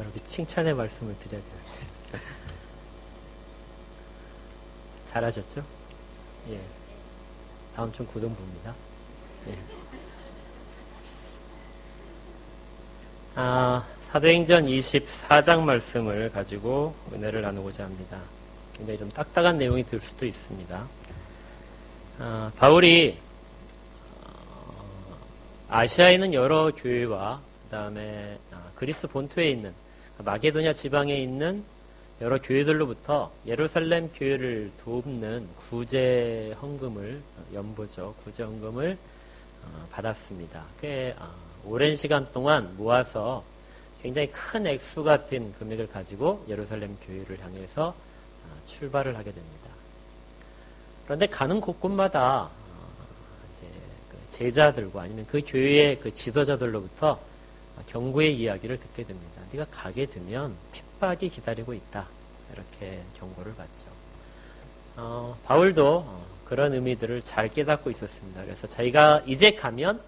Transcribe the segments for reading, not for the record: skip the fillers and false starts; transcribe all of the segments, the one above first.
이렇게 칭찬의 말씀을 드려야 돼요. 잘하셨죠? 예. 다음 주 고등부입니다. 예. 사도행전 24장 말씀을 가지고 은혜를 나누고자 합니다. 굉장히 좀 딱딱한 내용이 될 수도 있습니다. 바울이 아시아에 있는 여러 교회와 그 다음에 그리스 본토에 있는 마게도냐 지방에 있는 여러 교회들로부터 예루살렘 교회를 돕는 구제 헌금을 연보죠. 구제 헌금을 받았습니다. 꽤 오랜 시간 동안 모아서 굉장히 큰 액수가 된 금액을 가지고 예루살렘 교회를 향해서 출발을 하게 됩니다. 그런데 가는 곳곳마다 이제 제자들과 아니면 그 교회의 그 지도자들로부터 경고의 이야기를 듣게 됩니다. 네가 가게 되면 핍박이 기다리고 있다. 이렇게 경고를 받죠. 바울도 그런 의미들을 잘 깨닫고 있었습니다. 그래서 자기가 이제 가면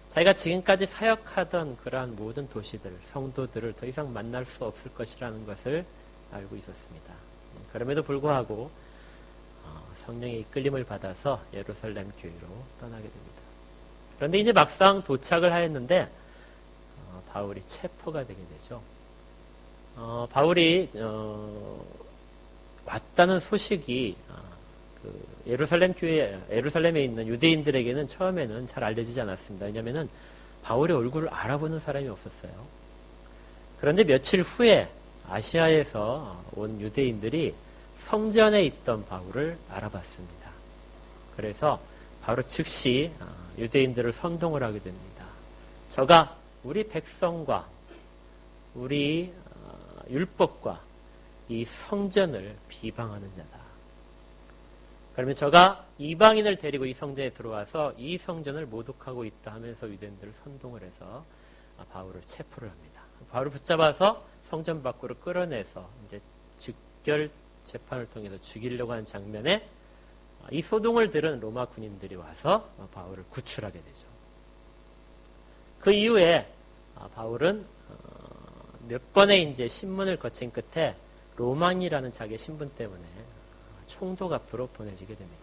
자기가 지금까지 사역하던 그러한 모든 도시들, 성도들을 더 이상 만날 수 없을 것이라는 것을 알고 있었습니다. 그럼에도 불구하고 성령의 이끌림을 받아서 예루살렘 교회로 떠나게 됩니다. 그런데 이제 막상 도착을 하였는데 바울이 체포가 되게 되죠. 바울이 왔다는 소식이 예루살렘에 있는 유대인들에게는 처음에는 잘 알려지지 않았습니다. 왜냐하면 바울의 얼굴을 알아보는 사람이 없었어요. 그런데 며칠 후에 아시아에서 온 유대인들이 성전에 있던 바울을 알아봤습니다. 그래서 바로 즉시 유대인들을 선동을 하게 됩니다. 저가 우리 백성과 우리 율법과 이 성전을 비방하는 자다. 그러면 저가 이방인을 데리고 이 성전에 들어와서 이 성전을 모독하고 있다 하면서 유대인들을 선동을 해서 바울을 체포를 합니다. 바울을 붙잡아서 성전 밖으로 끌어내서 이제 즉결 재판을 통해서 죽이려고 하는 장면에 이 소동을 들은 로마 군인들이 와서 바울을 구출하게 되죠. 그 이후에 바울은 몇 번의 이제 신문을 거친 끝에 로망이라는 자기의 신분 때문에 총독 앞으로 보내지게 됩니다.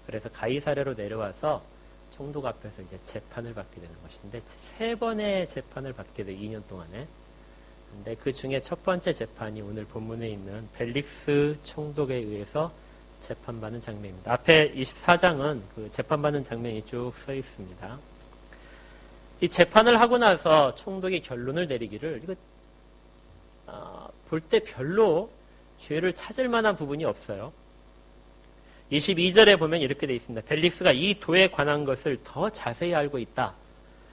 그래서 가이사랴로 내려와서 총독 앞에서 이제 재판을 받게 되는 것인데 3번의 재판을 받게 돼요. 2년 동안에. 근데 그 중에 첫 번째 재판이 오늘 본문에 있는 벨릭스 총독에 의해서 재판받는 장면입니다. 앞에 24장은 그 재판받는 장면이 쭉 써 있습니다. 이 재판을 하고 나서 총독이 결론을 내리기를 이거 볼 때 별로 죄를 찾을 만한 부분이 없어요. 22절에 보면 이렇게 되어 있습니다. 벨릭스가 이 도에 관한 것을 더 자세히 알고 있다.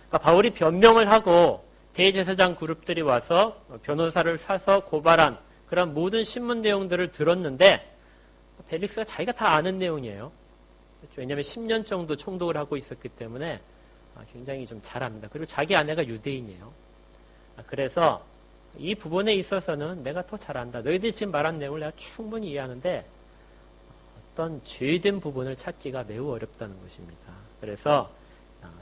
그러니까 바울이 변명을 하고 대제사장 그룹들이 와서 변호사를 사서 고발한 그런 모든 신문 내용들을 들었는데 벨릭스가 자기가 다 아는 내용이에요. 왜냐하면 10년 정도 총독을 하고 있었기 때문에 굉장히 좀 잘 압니다. 그리고 자기 아내가 유대인이에요. 그래서 이 부분에 있어서는 내가 더 잘 안다. 너희들이 지금 말한 내용을 내가 충분히 이해하는데 어떤 죄된 부분을 찾기가 매우 어렵다는 것입니다. 그래서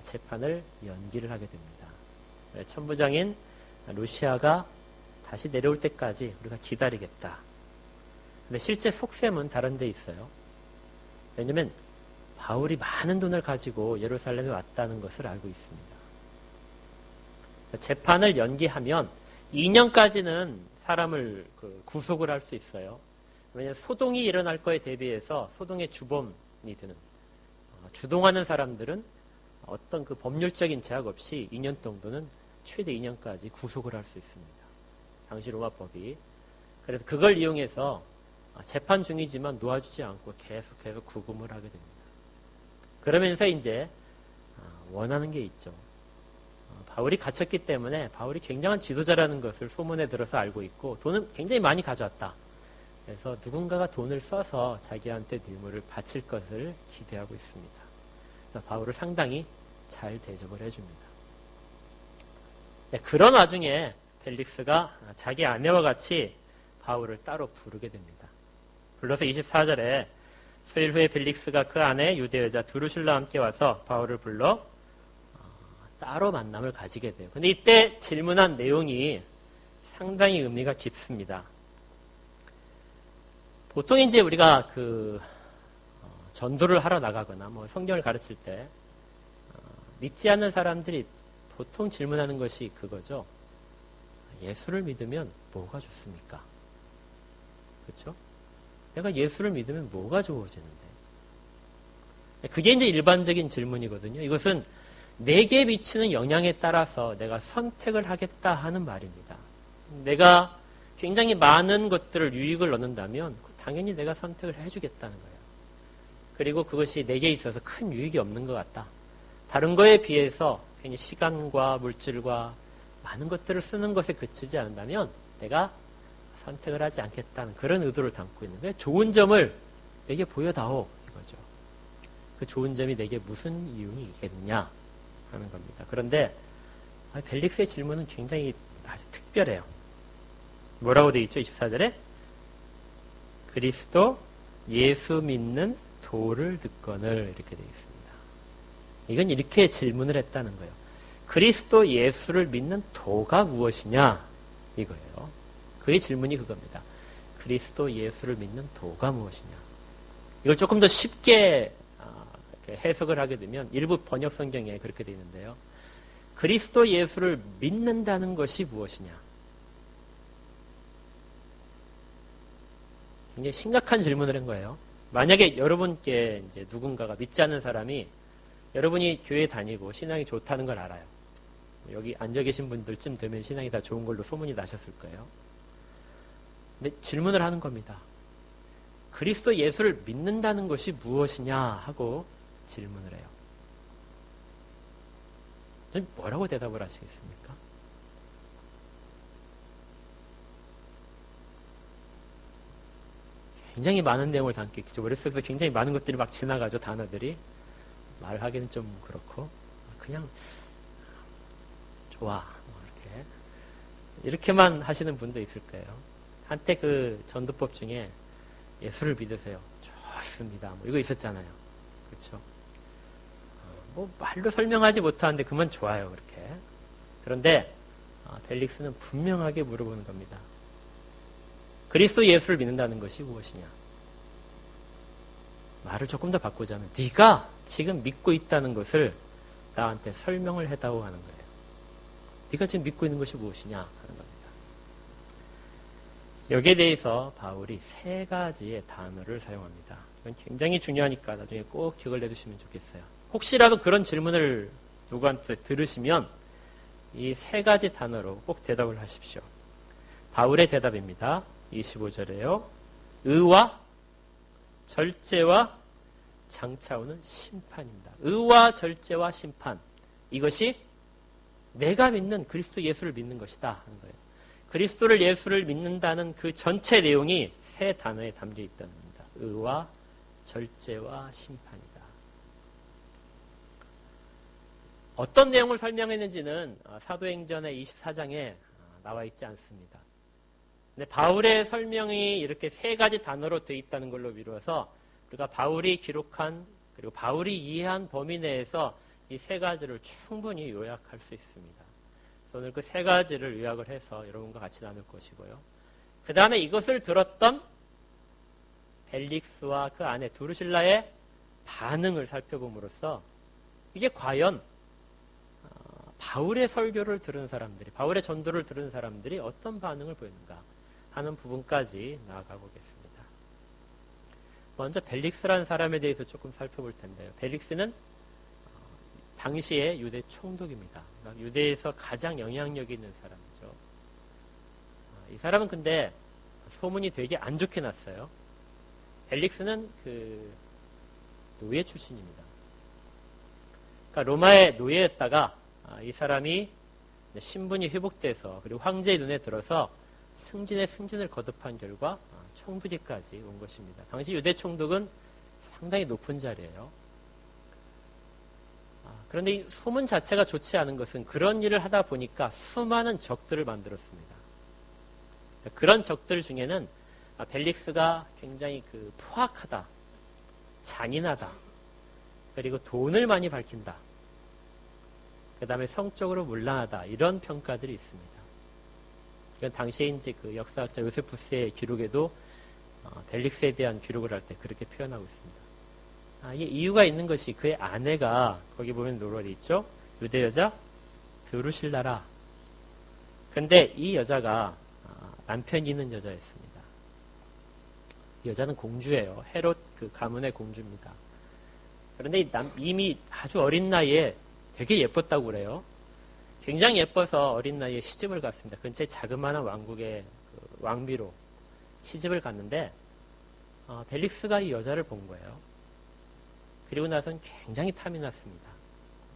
재판을 연기를 하게 됩니다. 천부장인 루시아가 다시 내려올 때까지 우리가 기다리겠다. 근데 실제 속셈은 다른 데 있어요. 왜냐하면 바울이 많은 돈을 가지고 예루살렘에 왔다는 것을 알고 있습니다. 재판을 연기하면 2년까지는 사람을 구속을 할 수 있어요. 왜냐하면 소동이 일어날 거에 대비해서 소동의 주범이 되는 주동하는 사람들은 어떤 그 법률적인 제약 없이 2년 정도는 최대 2년까지 구속을 할 수 있습니다. 당시 로마 법이. 그래서 그걸 이용해서 재판 중이지만 놓아주지 않고 계속 구금을 하게 됩니다. 그러면서 이제 원하는 게 있죠. 바울이 갇혔기 때문에 바울이 굉장한 지도자라는 것을 소문에 들어서 알고 있고 돈은 굉장히 많이 가져왔다. 그래서 누군가가 돈을 써서 자기한테 뇌물을 바칠 것을 기대하고 있습니다. 바울을 상당히 잘 대접을 해줍니다. 그런 와중에 벨릭스가 자기 아내와 같이 바울을 따로 부르게 됩니다. 불러서 24절에 수일 후에 벨릭스가 그 아내 유대 여자 두루실라와 함께 와서 바울을 불러 따로 만남을 가지게 돼요. 근데 이때 질문한 내용이 상당히 의미가 깊습니다. 보통 이제 우리가 전도를 하러 나가거나 뭐 성경을 가르칠 때 믿지 않는 사람들이 보통 질문하는 것이 그거죠. 예수를 믿으면 뭐가 좋습니까? 그렇죠? 내가 예수를 믿으면 뭐가 좋아지는데? 그게 이제 일반적인 질문이거든요. 이것은 내게 미치는 영향에 따라서 내가 선택을 하겠다 하는 말입니다. 내가 굉장히 많은 것들을 유익을 얻는다면 당연히 내가 선택을 해주겠다는 거예요. 그리고 그것이 내게 있어서 큰 유익이 없는 것 같다. 다른 거에 비해서 괜히 시간과 물질과 많은 것들을 쓰는 것에 그치지 않는다면 내가 선택을 하지 않겠다는 그런 의도를 담고 있는 거예요. 좋은 점을 내게 보여다오 이거죠. 그 좋은 점이 내게 무슨 이용이 있겠느냐 하는 겁니다. 그런데 벨릭스의 질문은 굉장히 아주 특별해요. 뭐라고 되어 있죠? 24절에 그리스도 예수 믿는 도를 듣거늘 이렇게 되어 있습니다. 이건 이렇게 질문을 했다는 거예요. 그리스도 예수를 믿는 도가 무엇이냐 이거예요. 그의 질문이 그겁니다. 그리스도 예수를 믿는 도가 무엇이냐. 이걸 조금 더 쉽게 해석을 하게 되면 일부 번역 성경에 그렇게 되어 있는데요. 그리스도 예수를 믿는다는 것이 무엇이냐. 굉장히 심각한 질문을 한 거예요. 만약에 여러분께 이제 누군가가 믿지 않는 사람이 여러분이 교회 다니고 신앙이 좋다는 걸 알아요. 여기 앉아 계신 분들쯤 되면 신앙이 다 좋은 걸로 소문이 나셨을 거예요. 근데 질문을 하는 겁니다. 그리스도 예수를 믿는다는 것이 무엇이냐 하고 질문을 해요. 뭐라고 대답을 하시겠습니까? 굉장히 많은 내용을 담겠죠. 머릿속에서 굉장히 많은 것들이 막 지나가죠. 단어들이. 말하기는 좀 그렇고 그냥 좋아 이렇게만 하시는 분도 있을 거예요. 한때 그 전도법 중에 예수를 믿으세요. 좋습니다. 뭐 이거 있었잖아요. 그렇죠? 뭐 말로 설명하지 못하는데 그만 좋아요. 그렇게. 그런데 벨릭스는 분명하게 물어보는 겁니다. 그리스도 예수를 믿는다는 것이 무엇이냐? 말을 조금 더 바꾸자면 네가 지금 믿고 있다는 것을 나한테 설명을 해다오 하는 거예요. 네가 지금 믿고 있는 것이 무엇이냐 하는 겁니다. 여기에 대해서 바울이 3가지의 단어를 사용합니다. 이건 굉장히 중요하니까 나중에 꼭 기억을 내두시면 좋겠어요. 혹시라도 그런 질문을 누구한테 들으시면 이 3가지 단어로 꼭 대답을 하십시오. 바울의 대답입니다. 25절에요. 의와 절제와 장차오는 심판입니다. 의와 절제와 심판. 이것이 내가 믿는 그리스도 예수를 믿는 것이다 하는 거예요. 그리스도를 예수를 믿는다는 그 전체 내용이 3 단어에 담겨 있다는 겁니다. 의와 절제와 심판이다. 어떤 내용을 설명했는지는 사도행전의 24장에 나와 있지 않습니다. 근데 바울의 설명이 이렇게 3가지 단어로 되어 있다는 걸로 미루어서 우리가 바울이 기록한 그리고 바울이 이해한 범위 내에서 이 3가지를 충분히 요약할 수 있습니다. 오늘 그 3가지를 요약을 해서 여러분과 같이 나눌 것이고요. 그 다음에 이것을 들었던 벨릭스와 그 아내 두루실라의 반응을 살펴봄으로써 이게 과연 바울의 설교를 들은 사람들이, 바울의 전도를 들은 사람들이 어떤 반응을 보였는가 하는 부분까지 나아가 보겠습니다. 먼저 벨릭스라는 사람에 대해서 조금 살펴볼 텐데요. 벨릭스는 당시의 유대 총독입니다. 그러니까 유대에서 가장 영향력이 있는 사람이죠. 이 사람은 근데 소문이 되게 안 좋게 났어요. 벨릭스는 그 노예 출신입니다. 그러니까 로마의 노예였다가 이 사람이 신분이 회복돼서 그리고 황제의 눈에 들어서 승진을 거듭한 결과 총독에까지 온 것입니다. 당시 유대 총독은 상당히 높은 자리예요. 그런데 이 소문 자체가 좋지 않은 것은 그런 일을 하다 보니까 수많은 적들을 만들었습니다. 그런 적들 중에는 벨릭스가 굉장히 포악하다, 잔인하다, 그리고 돈을 많이 밝힌다, 그 다음에 성적으로 문란하다 이런 평가들이 있습니다. 이건 당시에 이제 그 역사학자 요세푸스의 기록에도 벨릭스에 대한 기록을 할 때 그렇게 표현하고 있습니다. 이게 이유가 있는 것이 그의 아내가 거기 보면 노럴이 있죠. 유대 여자 드루실라라. 근데 이 여자가 남편이 있는 여자였습니다. 이 여자는 공주예요. 헤롯 그 가문의 공주입니다. 그런데 이미 아주 어린 나이에 되게 예뻤다고 그래요. 굉장히 예뻐서 어린 나이에 시집을 갔습니다. 근처에 자그마한 왕국의 그 왕비로 시집을 갔는데 벨릭스가 이 여자를 본 거예요. 그리고 나선 굉장히 탐이 났습니다.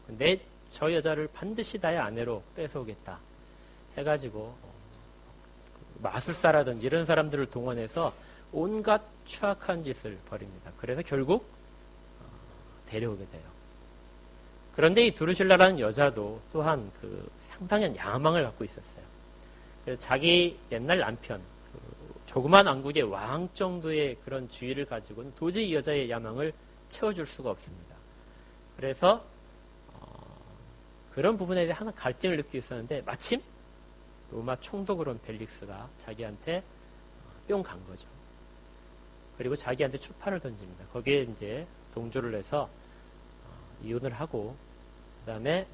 근데 저 여자를 반드시 나의 아내로 뺏어오겠다 해가지고 마술사라든지 이런 사람들을 동원해서 온갖 추악한 짓을 벌입니다. 그래서 결국 데려오게 돼요. 그런데 이 두루실라라는 여자도 또한 그 상당한 야망을 갖고 있었어요. 그래서 자기 옛날 남편, 조그만 왕국의 왕 정도의 그런 지위를 가지고는 도저히 이 여자의 야망을 채워줄 수가 없습니다. 그래서 그런 부분에 대해 하나 갈증을 느끼고 있었는데 마침 로마 총독으로 온 벨릭스가 자기한테 뿅 간 거죠. 그리고 자기한테 추파를 던집니다. 거기에 이제 동조를 해서 이혼을 하고 그 다음에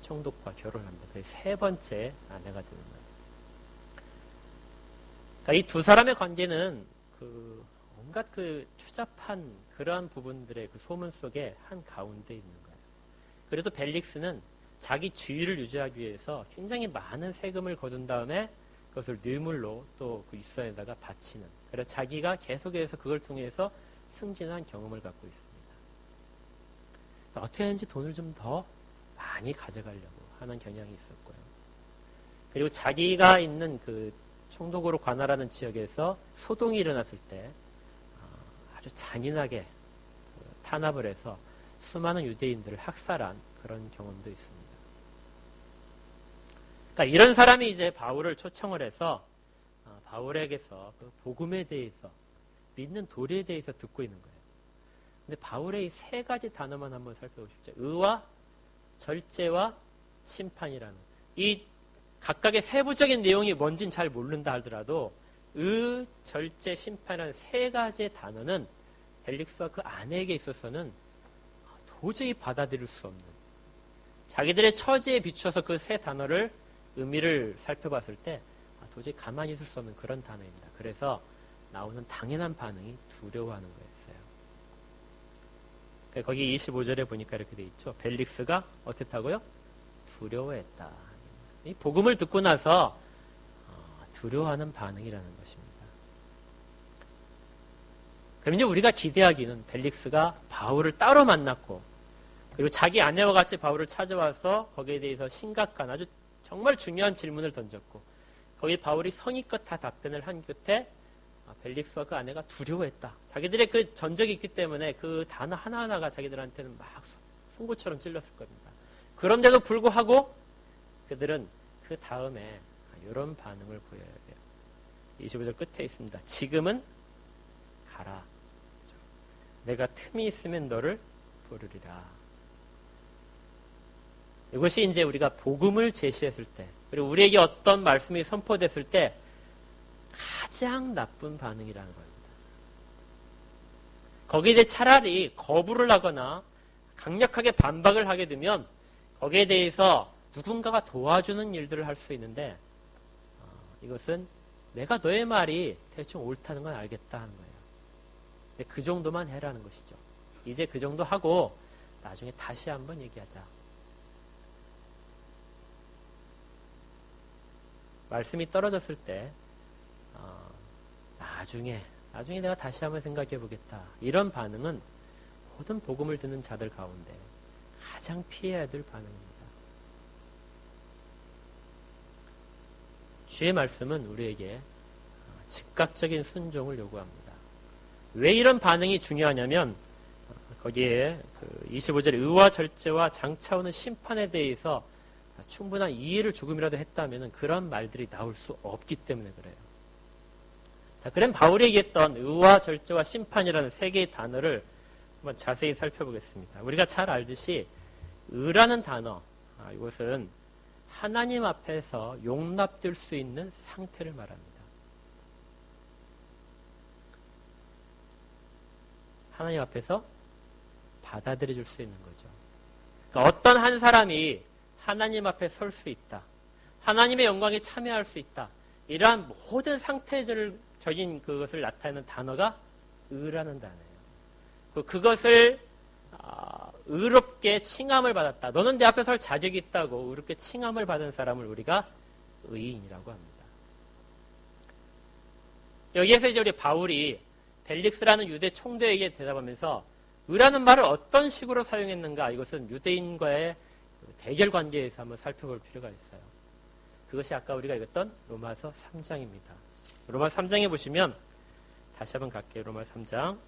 총독과 결혼합니다. 그게 세 번째 아내가 되는 거예요. 그러니까 이 두 사람의 관계는 온갖 그 추잡한 그러한 부분들의 그 소문 속에 한 가운데 있는 거예요. 그래도 벨릭스는 자기 지위를 유지하기 위해서 굉장히 많은 세금을 거둔 다음에 그것을 뇌물로 또 그 유서에다가 바치는. 그래서 자기가 계속해서 그걸 통해서 승진한 경험을 갖고 있습니다. 어떻게 하는지 돈을 좀 더 많이 가져가려고 하는 경향이 있었고요. 그리고 자기가 있는 그 총독으로 관할하는 지역에서 소동이 일어났을 때 아주 잔인하게 탄압을 해서 수많은 유대인들을 학살한 그런 경험도 있습니다. 그러니까 이런 사람이 이제 바울을 초청을 해서 바울에게서 그 복음에 대해서 믿는 도리에 대해서 듣고 있는 거예요. 근데 바울의 이 세 가지 단어만 한번 살펴보십시오. 의와 절제와 심판이라는 이 각각의 세부적인 내용이 뭔진 잘 모른다 하더라도 의, 절제, 심판이라는 세 가지의 단어는 벨릭스와 그 아내에게 있어서는 도저히 받아들일 수 없는, 자기들의 처지에 비추어서 그 세 단어를 의미를 살펴봤을 때 도저히 가만히 있을 수 없는 그런 단어입니다. 그래서 나오는 당연한 반응이 두려워하는 거였어요. 거기 25절에 보니까 이렇게 돼 있죠. 벨릭스가 어땠다고요? 두려워했다. 이 복음을 듣고 나서 두려워하는 반응이라는 것입니다. 그럼 이제 우리가 기대하기는 벨릭스가 바울을 따로 만났고 그리고 자기 아내와 같이 바울을 찾아와서 거기에 대해서 심각한 아주 정말 중요한 질문을 던졌고 거기에 바울이 성의껏 다 답변을 한 끝에 벨릭스와 그 아내가 두려워했다. 자기들의 그 전적이 있기 때문에 그 단어 하나하나가 자기들한테는 막 송곳처럼 찔렸을 겁니다. 그런데도 불구하고 그들은 그 다음에 이런 반응을 보여야 돼요. 25절 끝에 있습니다. 지금은 가라. 내가 틈이 있으면 너를 부르리라. 이것이 이제 우리가 복음을 제시했을 때, 그리고 우리에게 어떤 말씀이 선포됐을 때 가장 나쁜 반응이라는 겁니다. 거기에 대해 차라리 거부를 하거나 강력하게 반박을 하게 되면 거기에 대해서 누군가가 도와주는 일들을 할 수 있는데 이것은 내가 너의 말이 대충 옳다는 건 알겠다 하는 거예요. 근데 그 정도만 해라는 것이죠. 이제 그 정도 하고 나중에 다시 한번 얘기하자. 말씀이 떨어졌을 때 나중에 내가 다시 한번 생각해 보겠다. 이런 반응은 모든 복음을 듣는 자들 가운데 가장 피해야 될 반응입니다. 주의 말씀은 우리에게 즉각적인 순종을 요구합니다. 왜 이런 반응이 중요하냐면 거기에 25절에 의와 절제와 장차 오는 심판에 대해서 충분한 이해를 조금이라도 했다면 그런 말들이 나올 수 없기 때문에 그래요. 자, 그럼 바울이 얘기했던 의와 절제와 심판이라는 세 개의 단어를 한번 자세히 살펴보겠습니다. 우리가 잘 알듯이 의라는 단어, 이것은 하나님 앞에서 용납될 수 있는 상태를 말합니다. 하나님 앞에서 받아들여 줄 수 있는 거죠. 그러니까 어떤 한 사람이 하나님 앞에 설 수 있다. 하나님의 영광에 참여할 수 있다. 이러한 모든 상태적인 그것을 나타내는 단어가 의라는 단어예요. 그것을 의롭게 칭함을 받았다. 너는 내 앞에 설 자격이 있다고 의롭게 칭함을 받은 사람을 우리가 의인이라고 합니다. 여기에서 이제 우리 바울이 벨릭스라는 유대 총독에게 대답하면서 의라는 말을 어떤 식으로 사용했는가, 이것은 유대인과의 대결 관계에서 한번 살펴볼 필요가 있어요. 그것이 아까 우리가 읽었던 로마서 3장입니다. 로마서 3장에 보시면 다시 한번 갈게요. 로마서 3장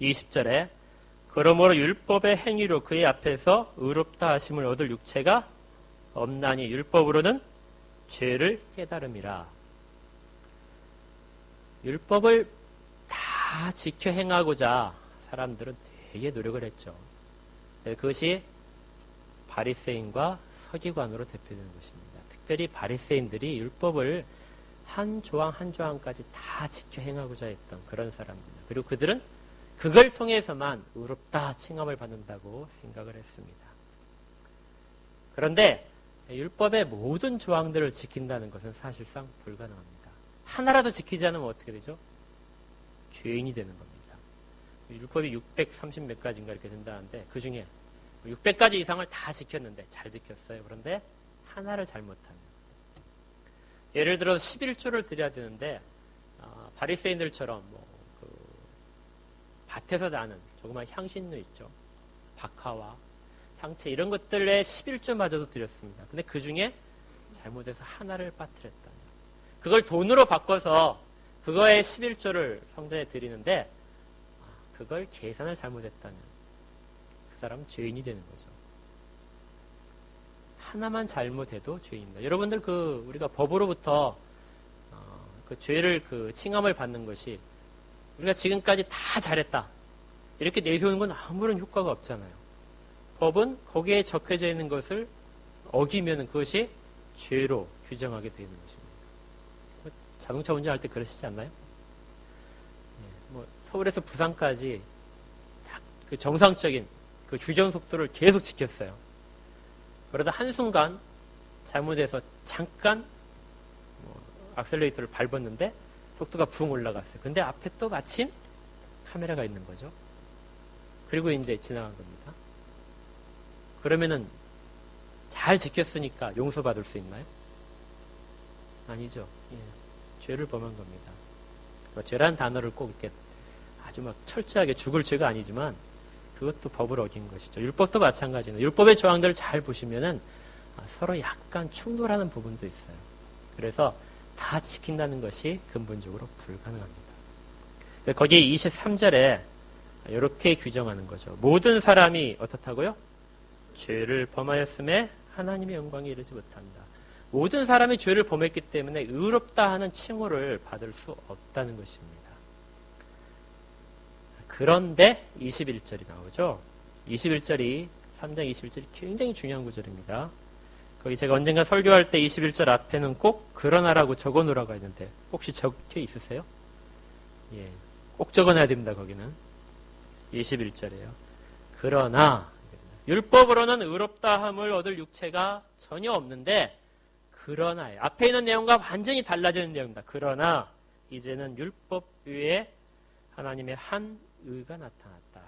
20절에 그러므로 율법의 행위로 그의 앞에서 의롭다 하심을 얻을 육체가 없나니 율법으로는 죄를 깨달음이라. 율법을 다 지켜 행하고자 사람들은 되게 노력을 했죠. 그것이 바리새인과 서기관으로 대표되는 것입니다. 특별히 바리새인들이 율법을 한 조항 한 조항까지 다 지켜 행하고자 했던 그런 사람들입니다. 그리고 그들은 그걸 통해서만 의롭다 칭함을 받는다고 생각을 했습니다. 그런데 율법의 모든 조항들을 지킨다는 것은 사실상 불가능합니다. 하나라도 지키지 않으면 어떻게 되죠? 죄인이 되는 겁니다. 율법이 630 몇 가지인가 이렇게 된다는데 그 중에 600가지 이상을 다 지켰는데 잘 지켰어요. 그런데 하나를 잘못하면, 예를 들어 11조를 드려야 되는데 바리새인들처럼 밭에서 나는 조그만 향신료 있죠. 박하와 향채 이런 것들의 11조마저도 드렸습니다. 근데 그 중에 잘못해서 하나를 빠뜨렸다. 그걸 돈으로 바꿔서 그거의 11조를 성전에 드리는데 그걸 계산을 잘못했다면 그 사람은 죄인이 되는 거죠. 하나만 잘못해도 죄인입니다. 여러분들 우리가 법으로부터 그 죄를 칭함을 받는 것이 우리가 지금까지 다 잘했다 이렇게 내세우는 건 아무런 효과가 없잖아요. 법은 거기에 적혀져 있는 것을 어기면 그것이 죄로 규정하게 되는 것입니다. 자동차 운전할 때 그러시지 않나요? 서울에서 부산까지 딱 그 정상적인 그 규정 속도를 계속 지켰어요. 그러다 한순간 잘못해서 잠깐 악셀레이터를 밟았는데 속도가 붕 올라갔어요. 근데 앞에 또 마침 카메라가 있는 거죠. 그리고 이제 지나간 겁니다. 그러면은 잘 지켰으니까 용서받을 수 있나요? 아니죠. 죄를 범한 겁니다. 죄라는 단어를 꼭 이렇게 아주 막 철저하게 죽을 죄가 아니지만 그것도 법을 어긴 것이죠. 율법도 마찬가지입니다. 율법의 조항들을 잘 보시면은 서로 약간 충돌하는 부분도 있어요. 그래서 다 지킨다는 것이 근본적으로 불가능합니다. 거기에 23절에 이렇게 규정하는 거죠. 모든 사람이 어떻다고요? 죄를 범하였음에 하나님의 영광에 이르지 못한다. 모든 사람이 죄를 범했기 때문에 의롭다 하는 칭호를 받을 수 없다는 것입니다. 그런데 21절이 나오죠. 21절이 3장 21절이 굉장히 중요한 구절입니다. 거기 제가 언젠가 설교할 때 21절 앞에는 꼭 그러나라고 적어놓으라고 했는데 혹시 적혀 있으세요? 꼭 적어놔야 됩니다. 거기는 21절이에요. 그러나 율법으로는 의롭다 함을 얻을 육체가 전혀 없는데 그러나요. 앞에 있는 내용과 완전히 달라지는 내용입니다. 그러나 이제는 율법 위에 하나님의 한 의가 나타났다.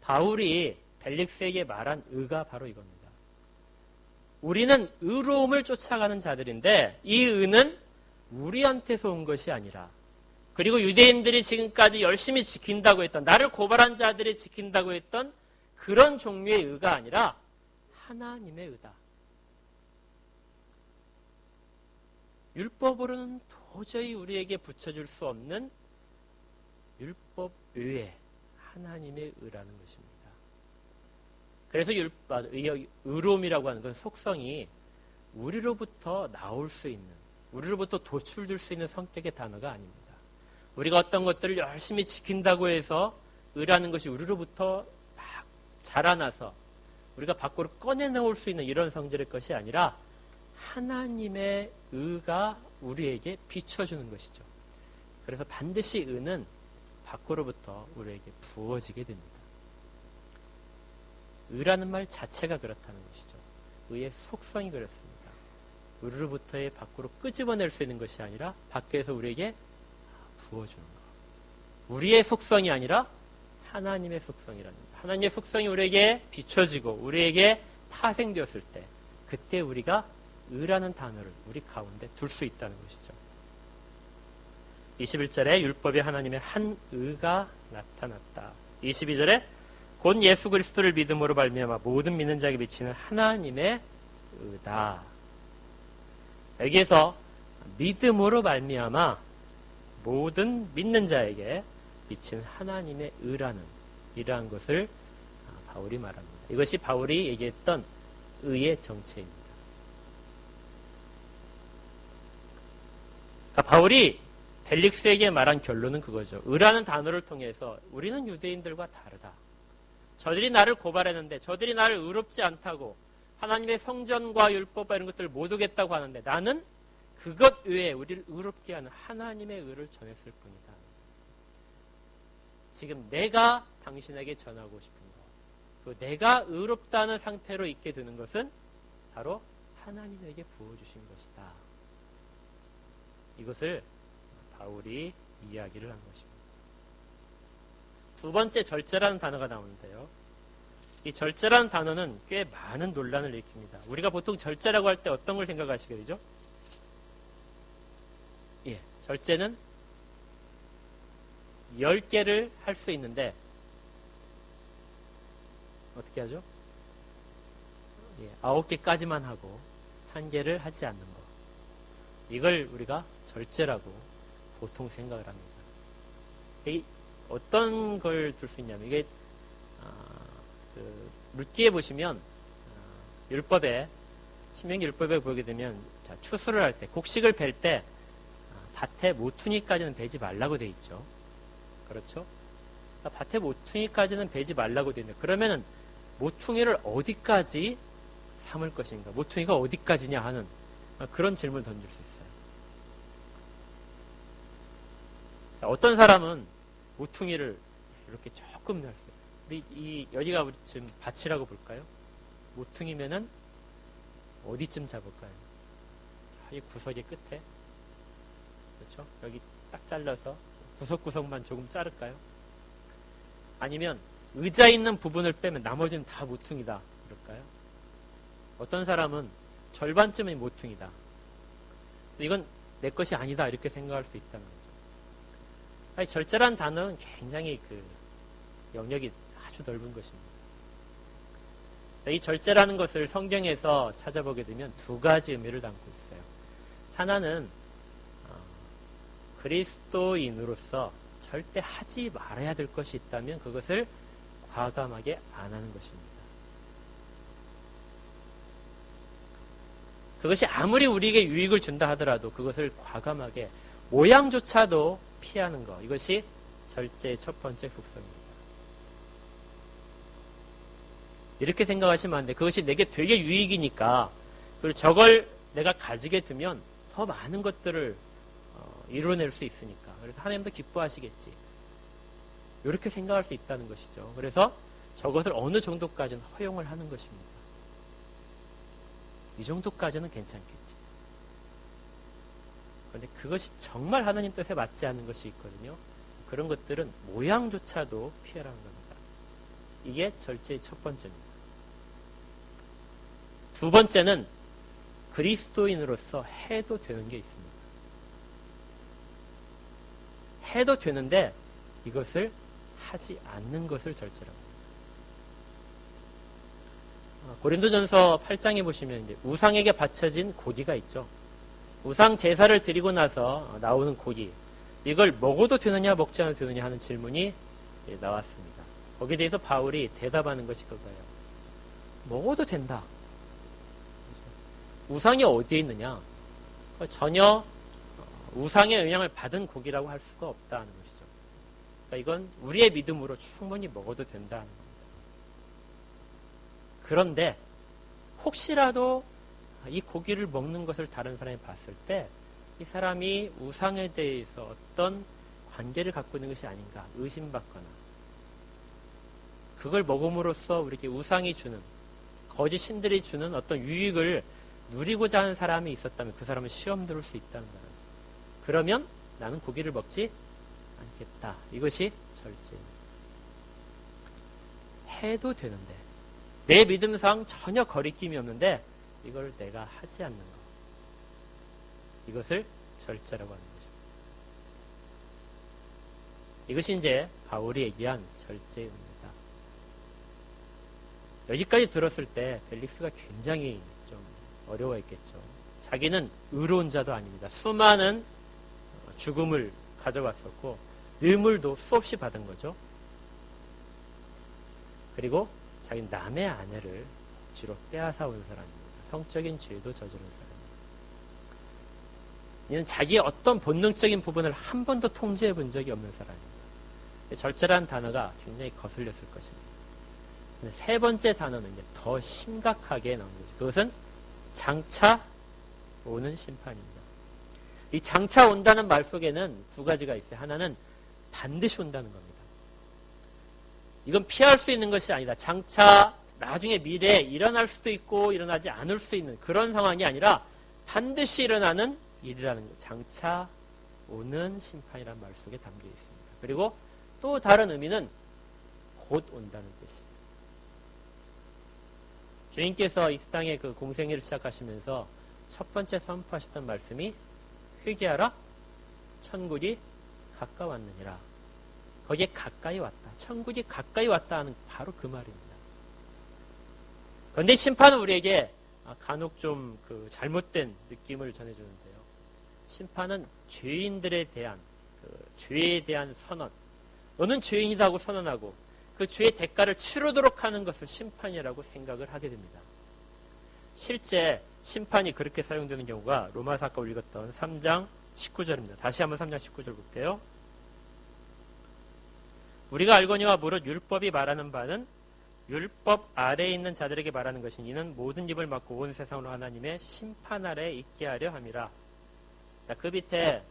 바울이 벨릭스에게 말한 의가 바로 이겁니다. 우리는 의로움을 쫓아가는 자들인데 이 의는 우리한테서 온 것이 아니라, 그리고 유대인들이 지금까지 열심히 지킨다고 했던, 나를 고발한 자들이 지킨다고 했던 그런 종류의 의가 아니라 하나님의 의다. 율법으로는 도저히 우리에게 붙여줄 수 없는 율법 외에 하나님의 의라는 것입니다. 그래서 의로움이라고 하는 건 속성이 우리로부터 나올 수 있는, 우리로부터 도출될 수 있는 성격의 단어가 아닙니다. 우리가 어떤 것들을 열심히 지킨다고 해서 의라는 것이 우리로부터 막 자라나서 우리가 밖으로 꺼내놓을 수 있는 이런 성질의 것이 아니라 하나님의 의가 우리에게 비춰주는 것이죠. 그래서 반드시 의는 밖으로부터 우리에게 부어지게 됩니다. 의라는 말 자체가 그렇다는 것이죠. 의의 속성이 그렇습니다. 우리로부터의 밖으로 끄집어낼 수 있는 것이 아니라 밖에서 우리에게 부어주는 것. 우리의 속성이 아니라 하나님의 속성이라는 것. 하나님의 속성이 우리에게 비춰지고 우리에게 파생되었을 때 그때 우리가 의라는 단어를 우리 가운데 둘 수 있다는 것이죠. 21절에 율법에 하나님의 한 의가 나타났다. 22절에 곧 예수 그리스도를 믿음으로 발미암아 모든 믿는 자에게 비치는 하나님의 의다. 여기에서 믿음으로 발미암아 모든 믿는 자에게 비치는 하나님의 의라는 이러한 것을 바울이 말합니다. 이것이 바울이 얘기했던 의의 정체입니다. 그러니까 바울이 벨릭스에게 말한 결론은 그거죠. 의라는 단어를 통해서 우리는 유대인들과 다르다. 저들이 나를 고발했는데 저들이 나를 의롭지 않다고 하나님의 성전과 율법과 이런 것들을 못 오겠다고 하는데 나는 그것 외에 우리를 의롭게 하는 하나님의 의를 전했을 뿐이다. 지금 내가 당신에게 전하고 싶은 것, 내가 의롭다는 상태로 있게 되는 것은 바로 하나님에게 부어주신 것이다. 이것을 바울이 이야기를 한 것입니다. 두 번째 절제라는 단어가 나오는데요. 이 절제라는 단어는 꽤 많은 논란을 일으킵니다. 우리가 보통 절제라고 할 때 어떤 걸 생각하시게 되죠? 예, 절제는 10개를 할 수 있는데 어떻게 하죠? 예, 9개까지만 하고 1개를 하지 않는 것. 이걸 우리가 절제라고 보통 생각을 합니다. 이 어떤 걸 들 수 있냐면 이게 룻기에 보시면 율법에 신명기 율법에 보게 되면 추수를 할 때 곡식을 벨 때 밭에 모퉁이까지는 베지 말라고 돼 있죠. 그렇죠? 그러니까 밭에 모퉁이까지는 베지 말라고 돼 있는데 그러면은 모퉁이를 어디까지 삼을 것인가? 모퉁이가 어디까지냐 하는 그런 질문을 던질 수 있어요. 자, 어떤 사람은 모퉁이를 이렇게 조금 넣었어요. 근데 여기가 우리 지금 밭이라고 볼까요? 모퉁이면은 어디쯤 잡을까요? 이 구석의 끝에, 그렇죠? 여기 딱 잘라서 구석구석만 조금 자를까요? 아니면 의자 있는 부분을 빼면 나머지는 다 모퉁이다 그럴까요? 어떤 사람은 절반쯤이 모퉁이다. 이건 내 것이 아니다 이렇게 생각할 수 있다는 거죠. 아니, 절제란 단어는 굉장히 영역이 아주 넓은 것입니다. 이 절제라는 것을 성경에서 찾아보게 되면 두 가지 의미를 담고 있어요. 하나는 그리스도인으로서 절대 하지 말아야 될 것이 있다면 그것을 과감하게 안 하는 것입니다. 그것이 아무리 우리에게 유익을 준다 하더라도 그것을 과감하게 모양조차도 피하는 것. 이것이 절제의 첫 번째 속성입니다. 이렇게 생각하시면 안 돼. 그것이 내게 되게 유익이니까 그리고 저걸 내가 가지게 되면 더 많은 것들을 이루어낼 수 있으니까. 그래서 하나님도 기뻐하시겠지. 이렇게 생각할 수 있다는 것이죠. 그래서 저것을 어느 정도까지는 허용을 하는 것입니다. 이 정도까지는 괜찮겠지. 그런데 그것이 정말 하나님 뜻에 맞지 않는 것이 있거든요. 그런 것들은 모양조차도 피하라는 겁니다. 이게 절제의 첫 번째입니다. 두 번째는 그리스도인으로서 해도 되는 게 있습니다. 해도 되는데 이것을 하지 않는 것을 절제라고 합니다. 고린도전서 8장에 보시면 이제 우상에게 바쳐진 고기가 있죠. 우상 제사를 드리고 나서 나오는 고기, 이걸 먹어도 되느냐 먹지 않아도 되느냐 하는 질문이 나왔습니다. 거기에 대해서 바울이 대답하는 것이 그거예요. 먹어도 된다. 우상이 어디에 있느냐? 전혀 우상의 영향을 받은 고기라고 할 수가 없다는 것이죠. 그러니까 이건 우리의 믿음으로 충분히 먹어도 된다는 겁니다. 그런데 혹시라도 이 고기를 먹는 것을 다른 사람이 봤을 때 이 사람이 우상에 대해서 어떤 관계를 갖고 있는 것이 아닌가 의심받거나 그걸 먹음으로써 우리에게 우상이 주는 거짓 신들이 주는 어떤 유익을 누리고자 하는 사람이 있었다면 그 사람은 시험 들을 수 있다는 거예요. 그러면 나는 고기를 먹지 않겠다. 이것이 절제입니다. 해도 되는데 내 믿음상 전혀 거리낌이 없는데 이걸 내가 하지 않는 것. 이것을 절제라고 하는 것입니다. 이것이 이제 바울이 얘기한 절제입니다. 여기까지 들었을 때 벨릭스가 굉장히 좀 어려워했겠죠. 자기는 의로운 자도 아닙니다. 수많은 죽음을 가져왔었고 뇌물도 수없이 받은 거죠. 그리고 자기 남의 아내를 억지로 빼앗아 온 사람입니다. 성적인 죄도 저지른 사람입니다. 이는 자기의 어떤 본능적인 부분을 한 번도 통제해 본 적이 없는 사람입니다. 절제라는 단어가 굉장히 거슬렸을 것입니다. 근데 세 번째 단어는 이제 더 심각하게 나온 거죠. 그것은 장차 오는 심판입니다. 이 장차 온다는 말 속에는 두 가지가 있어요. 하나는 반드시 온다는 겁니다. 이건 피할 수 있는 것이 아니다. 장차 나중에 미래에 일어날 수도 있고 일어나지 않을 수 있는 그런 상황이 아니라 반드시 일어나는 일이라는 것. 장차 오는 심판이라는 말 속에 담겨 있습니다. 그리고 또 다른 의미는 곧 온다는 뜻입니다. 주님께서 이 땅의 그 공생애를 시작하시면서 첫 번째 선포하셨던 말씀이 회개하라 천국이 가까웠느니라. 거기에 가까이 왔다. 천국이 가까이 왔다 하는 바로 그 말입니다. 그런데 심판은 우리에게 간혹 좀 그 잘못된 느낌을 전해주는데요. 심판은 죄인들에 대한 죄에 대한 선언. 너는 죄인이다 하고 선언하고 그 죄의 대가를 치르도록 하는 것을 심판이라고 생각을 하게 됩니다. 실제 심판이 그렇게 사용되는 경우가 로마서 아까 읽었던 3장 19절입니다. 다시 한번 3장 19절 볼게요. 우리가 알거니와 무릇 율법이 말하는 바는 율법 아래에 있는 자들에게 말하는 것이니 이는 모든 입을 막고 온 세상으로 하나님의 심판 아래에 있게 하려 함이라. 자, 그 밑에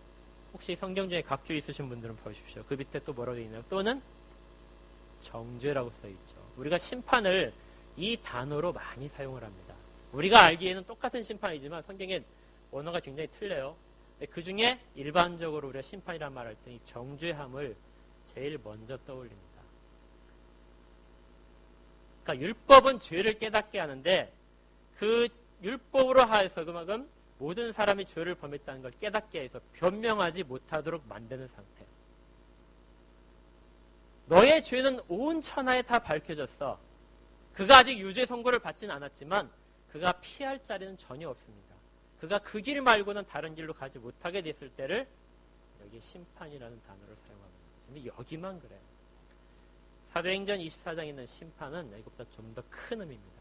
혹시 성경 중에 각주 있으신 분들은 보십시오. 그 밑에 또 뭐라고 되어 있나요? 또는 정죄라고 써 있죠. 우리가 심판을 이 단어로 많이 사용을 합니다. 우리가 알기에는 똑같은 심판이지만 성경의 언어가 굉장히 틀려요. 그 중에 일반적으로 우리가 심판이란 말할 때 이 정죄함을 제일 먼저 떠올립니다. 그러니까 율법은 죄를 깨닫게 하는데 그 율법으로 하여서 그만큼 모든 사람이 죄를 범했다는 걸 깨닫게 해서 변명하지 못하도록 만드는 상태. 너의 죄는 온 천하에 다 밝혀졌어. 그가 아직 유죄 선고를 받지는 않았지만 그가 피할 자리는 전혀 없습니다. 그가 그 길 말고는 다른 길로 가지 못하게 됐을 때를 여기 심판이라는 단어를 사용합니다. 근데 여기만 그래요. 사도행전 24장에 있는 심판은 이것보다 좀 더 큰 의미입니다.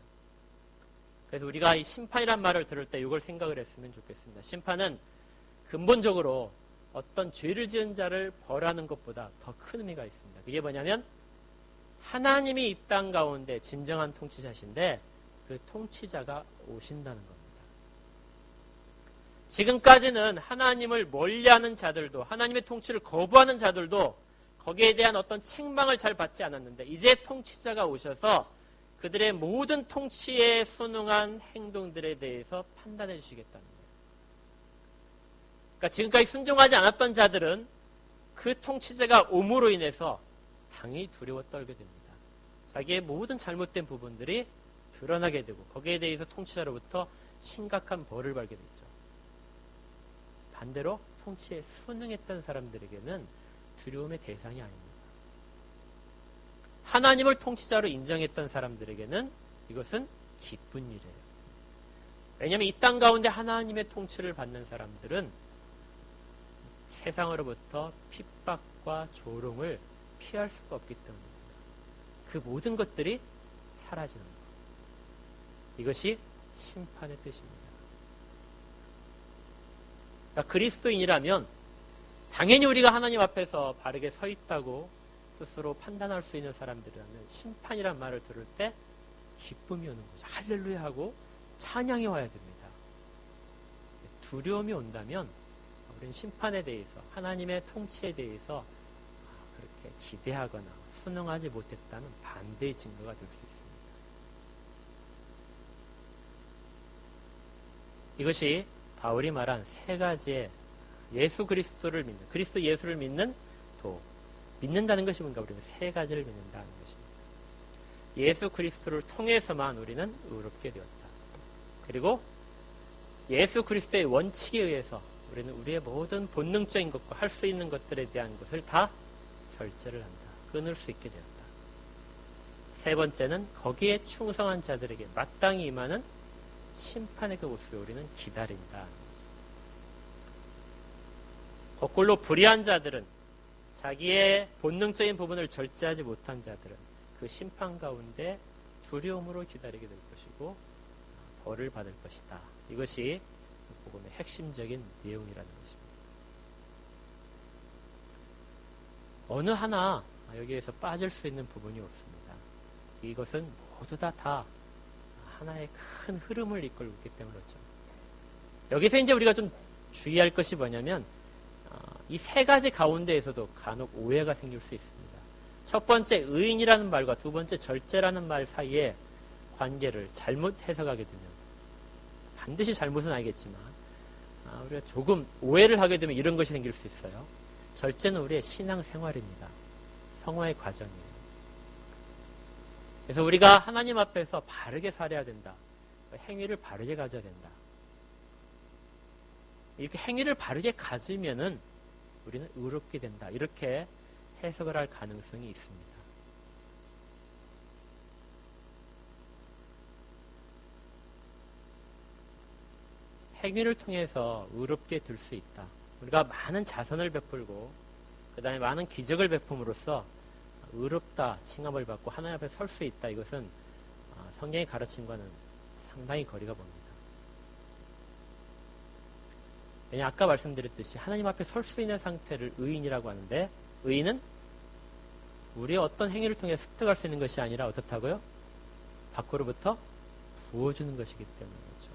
그래서 우리가 이 심판이란 말을 들을 때 이걸 생각을 했으면 좋겠습니다. 심판은 근본적으로 어떤 죄를 지은 자를 벌하는 것보다 더 큰 의미가 있습니다. 그게 뭐냐면 하나님이 이 땅 가운데 진정한 통치자신데 그 통치자가 오신다는 겁니다. 지금까지는 하나님을 멀리하는 자들도 하나님의 통치를 거부하는 자들도 거기에 대한 어떤 책망을 잘 받지 않았는데 이제 통치자가 오셔서 그들의 모든 통치에 순응한 행동들에 대해서 판단해 주시겠다는 거예요. 그러니까 지금까지 순종하지 않았던 자들은 그 통치자가 옴으로 인해서 당연히 두려워 떨게 됩니다. 자기의 모든 잘못된 부분들이 드러나게 되고 거기에 대해서 통치자로부터 심각한 벌을 받게 되죠. 반대로 통치에 순응했던 사람들에게는 두려움의 대상이 아닙니다. 하나님을 통치자로 인정했던 사람들에게는 이것은 기쁜 일이에요. 왜냐하면 이 땅 가운데 하나님의 통치를 받는 사람들은 세상으로부터 핍박과 조롱을 피할 수가 없기 때문입니다. 그 모든 것들이 사라지는 것. 이것이 심판의 뜻입니다. 그러니까 그리스도인이라면 당연히 우리가 하나님 앞에서 바르게 서 있다고 스스로 판단할 수 있는 사람들이라면 심판이란 말을 들을 때 기쁨이 오는 거죠. 할렐루야 하고 찬양이 와야 됩니다. 두려움이 온다면 우리는 심판에 대해서, 하나님의 통치에 대해서 그렇게 기대하거나 순응하지 못했다는 반대의 증거가 될 수 있습니다. 이것이 바울이 말한 세 가지의 예수 그리스도를 믿는, 그리스도 예수를 믿는 도, 믿는다는 것이 뭔가 우리는 세 가지를 믿는다는 것입니다. 예수 그리스도를 통해서만 우리는 의롭게 되었다. 그리고 예수 그리스도의 원칙에 의해서 우리는 우리의 모든 본능적인 것과 할 수 있는 것들에 대한 것을 다 절제를 한다. 끊을 수 있게 되었다. 세 번째는 거기에 충성한 자들에게 마땅히 임하는 심판의 그곳을 우리는 기다린다. 거꾸로 불의한 자들은, 자기의 본능적인 부분을 절제하지 못한 자들은 그 심판 가운데 두려움으로 기다리게 될 것이고 벌을 받을 것이다. 이것이 복음의 핵심적인 내용이라는 것입니다. 어느 하나 여기에서 빠질 수 있는 부분이 없습니다. 이것은 모두 다 하나의 큰 흐름을 이끌고 있기 때문이죠. 여기서 이제 우리가 좀 주의할 것이 뭐냐면 이 세 가지 가운데에서도 간혹 오해가 생길 수 있습니다. 첫 번째 의인이라는 말과 두 번째 절제라는 말 사이에 관계를 잘못 해석하게 되면, 반드시 잘못은 아니겠지만 우리가 조금 오해를 하게 되면 이런 것이 생길 수 있어요. 절제는 우리의 신앙생활입니다. 성화의 과정이에요. 그래서 우리가 하나님 앞에서 바르게 살아야 된다. 행위를 바르게 가져야 된다. 이렇게 행위를 바르게 가지면은 우리는 의롭게 된다. 이렇게 해석을 할 가능성이 있습니다. 행위를 통해서 의롭게 될 수 있다. 우리가 많은 자선을 베풀고 그 다음에 많은 기적을 베품으로써 의롭다 칭함을 받고 하나님 앞에 설 수 있다. 이것은 성경의 가르침과는 상당히 거리가 멉니다. 왜냐, 아까 말씀드렸듯이 하나님 앞에 설 수 있는 상태를 의인이라고 하는데, 의인은 우리의 어떤 행위를 통해 습득할 수 있는 것이 아니라 어떻다고요? 밖으로부터 부어주는 것이기 때문이죠.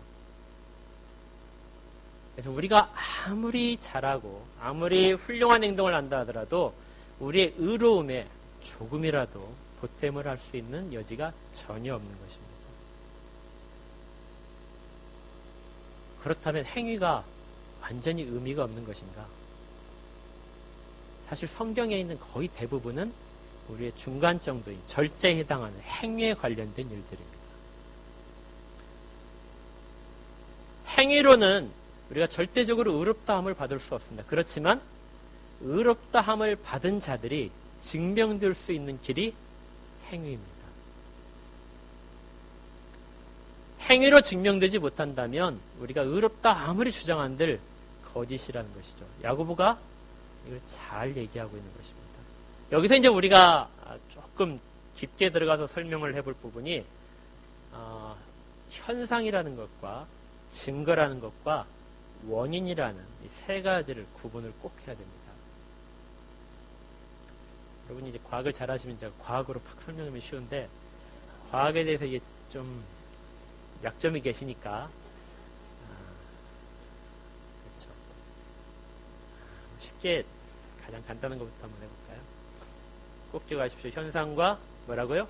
그래서 우리가 아무리 잘하고 아무리 훌륭한 행동을 한다 하더라도 우리의 의로움에 조금이라도 보탬을 할 수 있는 여지가 전혀 없는 것입니다. 그렇다면 행위가 완전히 의미가 없는 것인가? 사실 성경에 있는 거의 대부분은 우리의 중간 정도인 절제에 해당하는 행위에 관련된 일들입니다. 행위로는 우리가 절대적으로 의롭다함을 받을 수 없습니다. 그렇지만 의롭다함을 받은 자들이 증명될 수 있는 길이 행위입니다. 행위로 증명되지 못한다면 우리가 의롭다 아무리 주장한들 거짓이라는 것이죠. 야고보가 이걸 잘 얘기하고 있는 것입니다. 여기서 이제 우리가 조금 깊게 들어가서 설명을 해볼 부분이 현상이라는 것과 증거라는 것과 원인이라는 이 세 가지를 구분을 꼭 해야 됩니다. 여러분이 이제 과학을 잘 하시면 제가 과학으로 팍 설명하면 쉬운데, 과학에 대해서 이게 좀 약점이 계시니까, 그렇죠. 쉽게 가장 간단한 것부터 한번 해볼까요? 꼭 기억하십시오. 현상과 뭐라고요?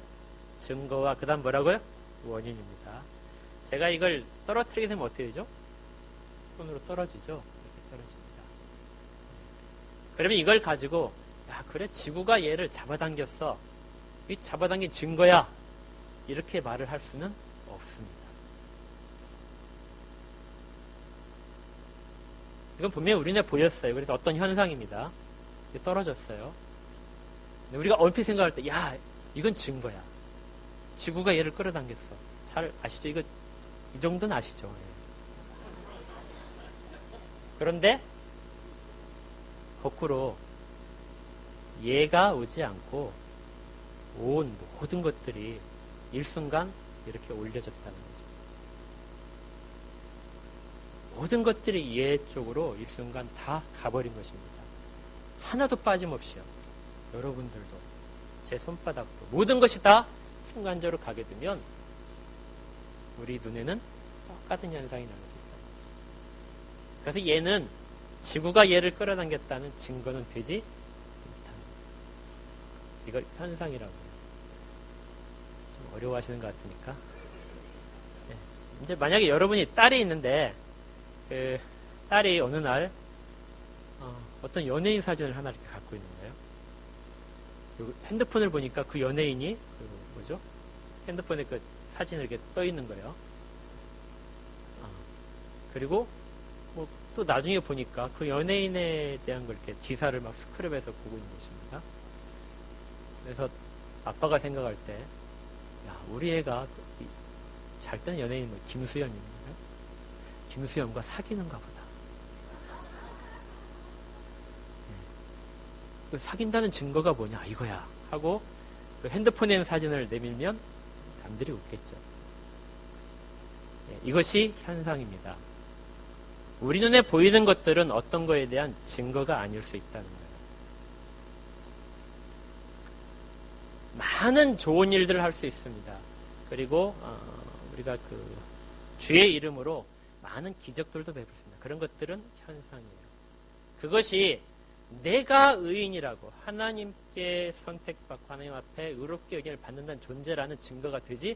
증거와 그 다음 뭐라고요? 원인입니다. 제가 이걸 떨어뜨리게 되면 어떻게 되죠? 손으로 떨어지죠? 이렇게 떨어집니다. 그러면 이걸 가지고, 야, 그래, 지구가 얘를 잡아당겼어. 이 잡아당긴 증거야. 이렇게 말을 할 수는 없습니다. 이건 분명히 우리 눈에 보였어요. 그래서 어떤 현상입니다. 떨어졌어요. 우리가 얼핏 생각할 때, 야, 이건 증거야. 지구가 얘를 끌어당겼어. 잘 아시죠? 이거, 이 정도는 아시죠? 그런데, 거꾸로, 얘가 오지 않고, 온 모든 것들이 일순간 이렇게 올려졌다는 거죠. 모든 것들이 예 쪽으로 이 순간 다 가버린 것입니다. 하나도 빠짐없이요. 여러분들도 제 손바닥도 모든 것이 다 순간적으로 가게 되면 우리 눈에는 똑같은 현상이 나올 수 있다는 거죠. 그래서 얘는 지구가 얘를 끌어당겼다는 증거는 되지 못합니다. 이걸 현상이라고 해요. 좀 어려워하시는 것 같으니까. 네. 이제 만약에 여러분이 딸이 있는데 그 딸이 어느 날 어떤 연예인 사진을 하나 이렇게 갖고 있는 거예요. 핸드폰을 보니까 그 연예인이 뭐죠? 핸드폰에 그 사진이 이렇게 떠 있는 거예요. 그리고 뭐 또 나중에 보니까 그 연예인에 대한 걸 이렇게 기사를 막 스크랩해서 보고 있는 것입니다. 그래서 아빠가 생각할 때, 야, 우리 애가 잘 때는 연예인 뭐 김수현인가요? 김수현과 사귀는가 보다. 그 사귄다는 증거가 뭐냐 이거야 하고 그 핸드폰에 있는 사진을 내밀면 남들이 웃겠죠. 이것이 현상입니다. 우리 눈에 보이는 것들은 어떤 거에 대한 증거가 아닐 수 있다는 거예요. 많은 좋은 일들을 할 수 있습니다. 그리고 우리가 그 주의 이름으로 많은 기적들도 베풀습니다. 그런 것들은 현상이에요. 그것이 내가 의인이라고 하나님께 선택받고 하나님 앞에 의롭게 여김을 받는다는 존재라는 증거가 되지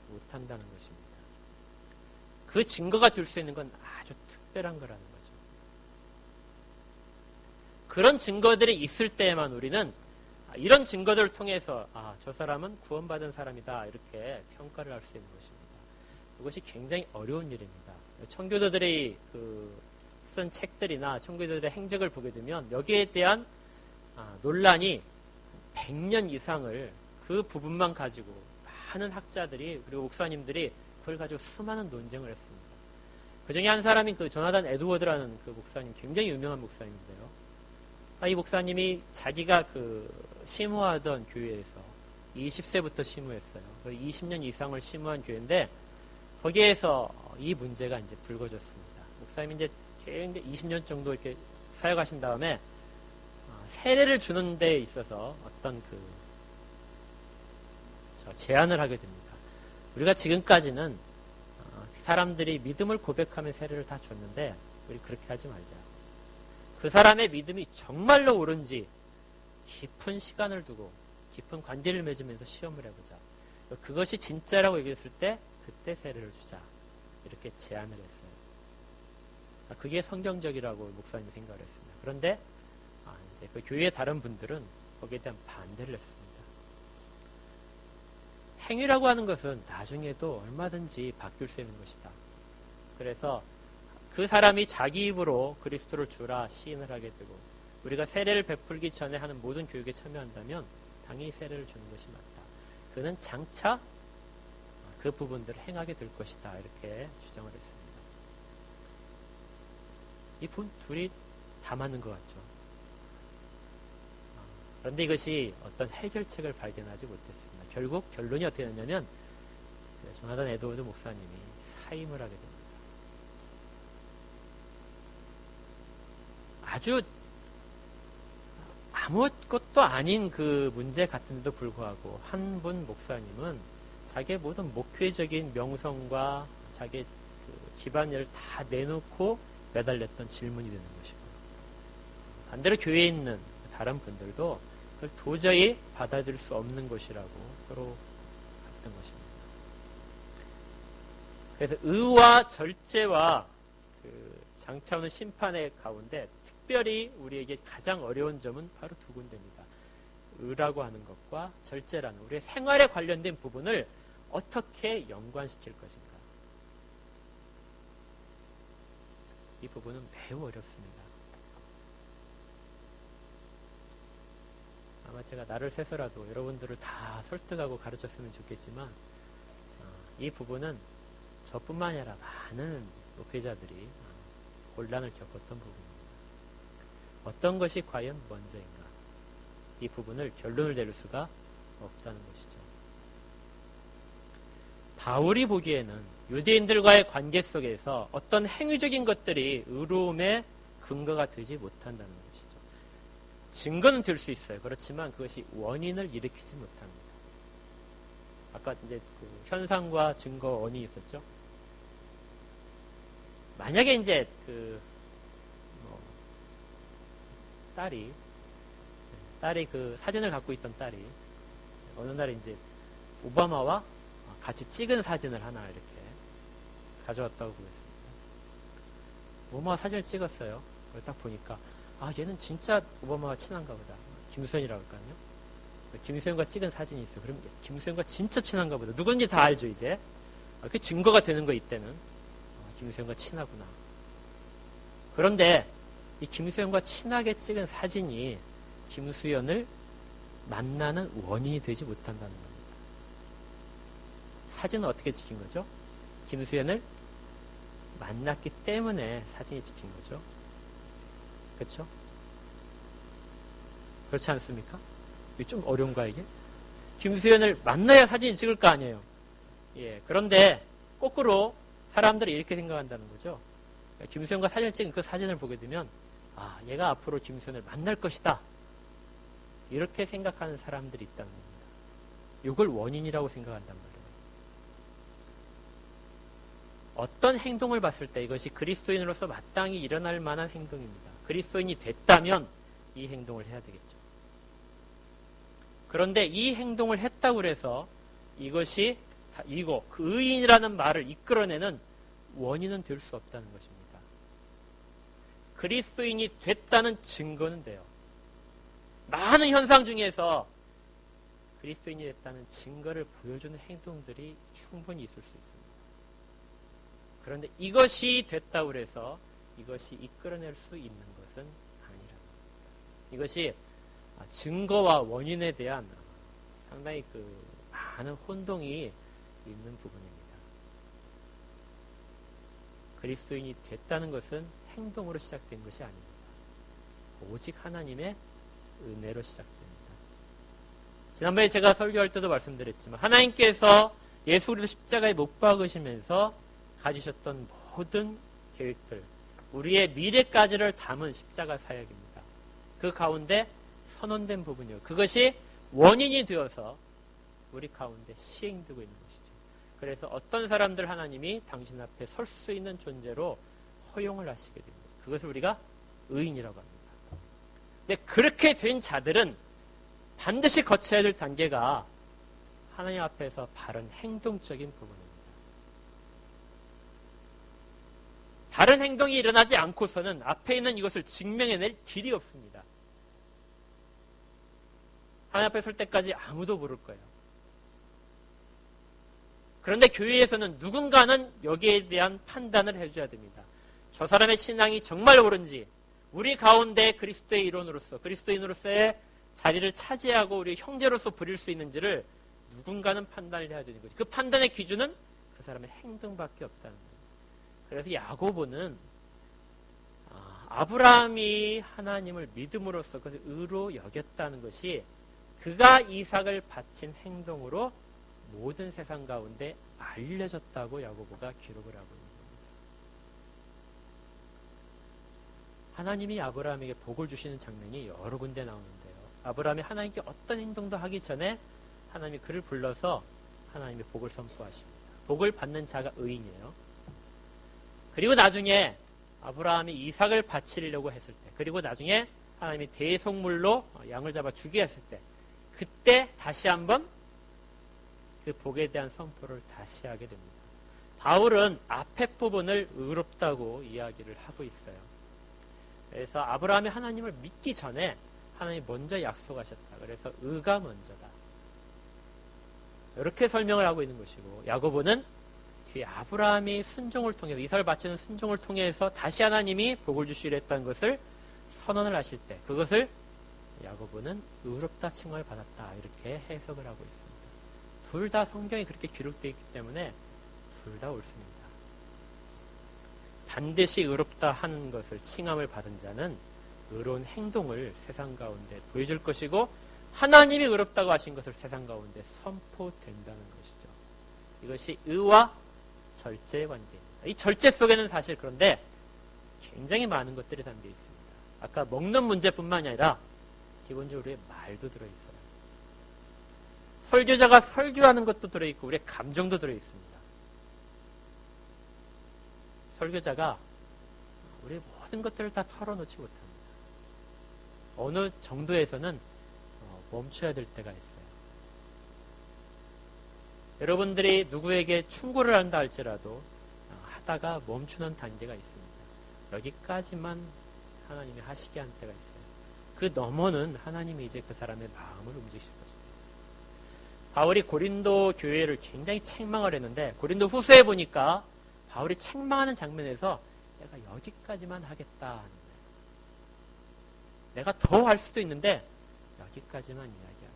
못한다는 것입니다. 그 증거가 될 수 있는 건 아주 특별한 거라는 거죠. 그런 증거들이 있을 때에만 우리는 이런 증거들을 통해서 저 사람은 구원받은 사람이다 이렇게 평가를 할 수 있는 것입니다. 이것이 굉장히 어려운 일입니다. 청교도들이 쓴 책들이나 청교도들의 행적을 보게 되면 여기에 대한 논란이 100년 이상을 그 부분만 가지고 많은 학자들이 그리고 목사님들이 그걸 가지고 수많은 논쟁을 했습니다. 그 중에 한 사람인 그 조나단 에드워드라는 그 목사님, 굉장히 유명한 목사님인데요. 이 목사님이 자기가 심호하던 교회에서 20세부터 심호했어요. 20년 이상을 심호한 교회인데 거기에서 이 문제가 이제 불거졌습니다. 목사님이 이제 20년 정도 이렇게 사역하신 다음에 세례를 주는 데 있어서 어떤 제안을 하게 됩니다. 우리가 지금까지는 사람들이 믿음을 고백하면 세례를 다 줬는데 우리 그렇게 하지 말자. 그 사람의 믿음이 정말로 옳은지 깊은 시간을 두고 깊은 관계를 맺으면서 시험을 해보자. 그것이 진짜라고 얘기했을 때 그때 세례를 주자. 이렇게 제안을 했어요. 그게 성경적이라고 목사님이 생각을 했습니다. 그런데 이제 그 교회의 다른 분들은 거기에 대한 반대를 했습니다. 행위라고 하는 것은 나중에도 얼마든지 바뀔 수 있는 것이다. 그래서 그 사람이 자기 입으로 그리스도를 주라 시인을 하게 되고 우리가 세례를 베풀기 전에 하는 모든 교육에 참여한다면 당연히 세례를 주는 것이 맞다. 그는 장차 그 부분들을 행하게 될 것이다. 이렇게 주장을 했습니다. 이 둘이 다 맞는 것 같죠. 그런데 이것이 어떤 해결책을 발견하지 못했습니다. 결국 결론이 어떻게 됐냐면 조나단 에드워드 목사님이 사임을 하게 됩니다. 아주 아무것도 아닌 그 문제 같은데도 불구하고 한 분 목사님은 자기의 모든 목회적인 명성과 자기의 기반을 다 내놓고 매달렸던 질문이 되는 것이고 반대로 교회에 있는 다른 분들도 그걸 도저히 받아들일 수 없는 것이라고 서로 봤던 것입니다. 그래서 의와 절제와 장차 오는 심판의 가운데 특별히 우리에게 가장 어려운 점은 바로 두 군데입니다. 의라고 하는 것과 절제라는 우리의 생활에 관련된 부분을 어떻게 연관시킬 것인가. 이 부분은 매우 어렵습니다. 아마 제가 나를 세서라도 여러분들을 다 설득하고 가르쳤으면 좋겠지만 이 부분은 저뿐만 아니라 많은 목회자들이 곤란을 겪었던 부분입니다. 어떤 것이 과연 먼저인가? 이 부분을 결론을 내릴 수가 없다는 것이죠. 바울이 보기에는 유대인들과의 관계 속에서 어떤 행위적인 것들이 의로움의 근거가 되지 못한다는 것이죠. 증거는 될 수 있어요. 그렇지만 그것이 원인을 일으키지 못합니다. 아까 이제 그 현상과 증거 원인이 있었죠. 만약에 이제 딸이 그 사진을 갖고 있던 딸이 어느 날 이제 오바마와 같이 찍은 사진을 하나 이렇게 가져왔다고 그랬습니다. 오바마 사진을 찍었어요. 그걸 딱 보니까 얘는 진짜 오바마와 친한가 보다. 김수현이라고 할까요? 김수현과 찍은 사진이 있어요. 그럼 김수현과 진짜 친한가 보다. 누군지 다 알죠 이제. 그 증거가 되는 거 이때는. 김수현과 친하구나. 그런데 이 김수현과 친하게 찍은 사진이 김수현을 만나는 원인이 되지 못한다는 겁니다. 사진은 어떻게 찍힌 거죠? 김수현을 만났기 때문에 사진이 찍힌 거죠. 그렇죠? 그렇지 않습니까? 이게 좀 어려운가 이게? 김수현을 만나야 사진을 찍을 거 아니에요. 예. 그런데 거꾸로 사람들이 이렇게 생각한다는 거죠. 김수현과 사진을 찍은 그 사진을 보게 되면 얘가 앞으로 김수현을 만날 것이다. 이렇게 생각하는 사람들이 있다는 겁니다. 이걸 원인이라고 생각한단 말이에요. 어떤 행동을 봤을 때 이것이 그리스도인으로서 마땅히 일어날 만한 행동입니다. 그리스도인이 됐다면 이 행동을 해야 되겠죠. 그런데 이 행동을 했다고 해서 이것이 그 의인이라는 말을 이끌어내는 원인은 될 수 없다는 것입니다. 그리스도인이 됐다는 증거는 돼요. 많은 현상 중에서 그리스도인이 됐다는 증거를 보여주는 행동들이 충분히 있을 수 있습니다. 그런데 이것이 됐다고 해서 이것이 이끌어낼 수 있는 것은 아니라. 이것이 증거와 원인에 대한 상당히 많은 혼동이 있는 부분입니다. 그리스도인이 됐다는 것은 행동으로 시작된 것이 아닙니다. 오직 하나님의 은혜로 시작됩니다. 지난번에 제가 설교할 때도 말씀드렸지만 하나님께서 예수 그리스도 십자가에 못 박으시면서 가지셨던 모든 계획들, 우리의 미래까지를 담은 십자가 사역입니다. 그 가운데 선언된 부분이요. 그것이 원인이 되어서 우리 가운데 시행되고 있는 것이죠. 그래서 어떤 사람들 하나님이 당신 앞에 설 수 있는 존재로 허용을 하시게 됩니다. 그것을 우리가 의인이라고 합니다. 근데 그렇게 된 자들은 반드시 거쳐야 될 단계가 하나님 앞에서 바른 행동적인 부분입니다. 다른 행동이 일어나지 않고서는 앞에 있는 이것을 증명해낼 길이 없습니다. 하나님 앞에 설 때까지 아무도 모를 거예요. 그런데 교회에서는 누군가는 여기에 대한 판단을 해줘야 됩니다. 저 사람의 신앙이 정말 옳은지, 우리 가운데 그리스도의 일원으로서, 그리스도인으로서의 자리를 차지하고 우리 형제로서 부릴 수 있는지를 누군가는 판단을 해야 되는 거죠. 그 판단의 기준은 그 사람의 행동밖에 없다는 거예요. 그래서 야고보는 아브라함이 하나님을 믿음으로써 그것을 의로 여겼다는 것이 그가 이삭을 바친 행동으로 모든 세상 가운데 알려졌다고 야고보가 기록을 하고 있는 겁니다. 하나님이 아브라함에게 복을 주시는 장면이 여러 군데 나오는데요. 아브라함이 하나님께 어떤 행동도 하기 전에 하나님이 그를 불러서 하나님의 복을 선포하십니다. 복을 받는 자가 의인이에요. 그리고 나중에 아브라함이 이삭을 바치려고 했을 때, 그리고 나중에 하나님이 대속물로 양을 잡아 주게 했을 때, 그때 다시 한번 그 복에 대한 선포를 다시 하게 됩니다. 바울은 앞에 부분을 의롭다고 이야기를 하고 있어요. 그래서 아브라함이 하나님을 믿기 전에 하나님이 먼저 약속하셨다. 그래서 의가 먼저다. 이렇게 설명을 하고 있는 것이고, 야고보는 뒤에 아브라함이 순종을 통해서, 이삭을 바치는 순종을 통해서 다시 하나님이 복을 주시려 했다는 것을 선언을 하실 때, 그것을 야고보는 의롭다 칭함을 받았다. 이렇게 해석을 하고 있습니다. 둘 다 성경이 그렇게 기록되어 있기 때문에 둘 다 옳습니다. 반드시 의롭다 하는 것을 칭함을 받은 자는 의로운 행동을 세상 가운데 보여줄 것이고, 하나님이 의롭다고 하신 것을 세상 가운데 선포된다는 것이죠. 이것이 의와 절제의 관계입니다. 이 절제 속에는 사실 그런데 굉장히 많은 것들이 담겨 있습니다. 아까 먹는 문제뿐만이 아니라 기본적으로 우리의 말도 들어있어요. 설교자가 설교하는 것도 들어있고 우리의 감정도 들어있습니다. 설교자가 우리의 모든 것들을 다 털어놓지 못합니다. 어느 정도에서는 멈춰야 될 때가 있어요. 여러분들이 누구에게 충고를 한다 할지라도 하다가 멈추는 단계가 있습니다. 여기까지만 하나님이 하시게 한 때가 있어요. 그 너머는 하나님이 이제 그 사람의 마음을 움직이실 거죠. 바울이 고린도 교회를 굉장히 책망을 했는데 고린도 후서에 보니까 바울이 책망하는 장면에서 내가 여기까지만 하겠다 하는 거예요. 내가 더 할 수도 있는데 여기까지만 이야기하겠다.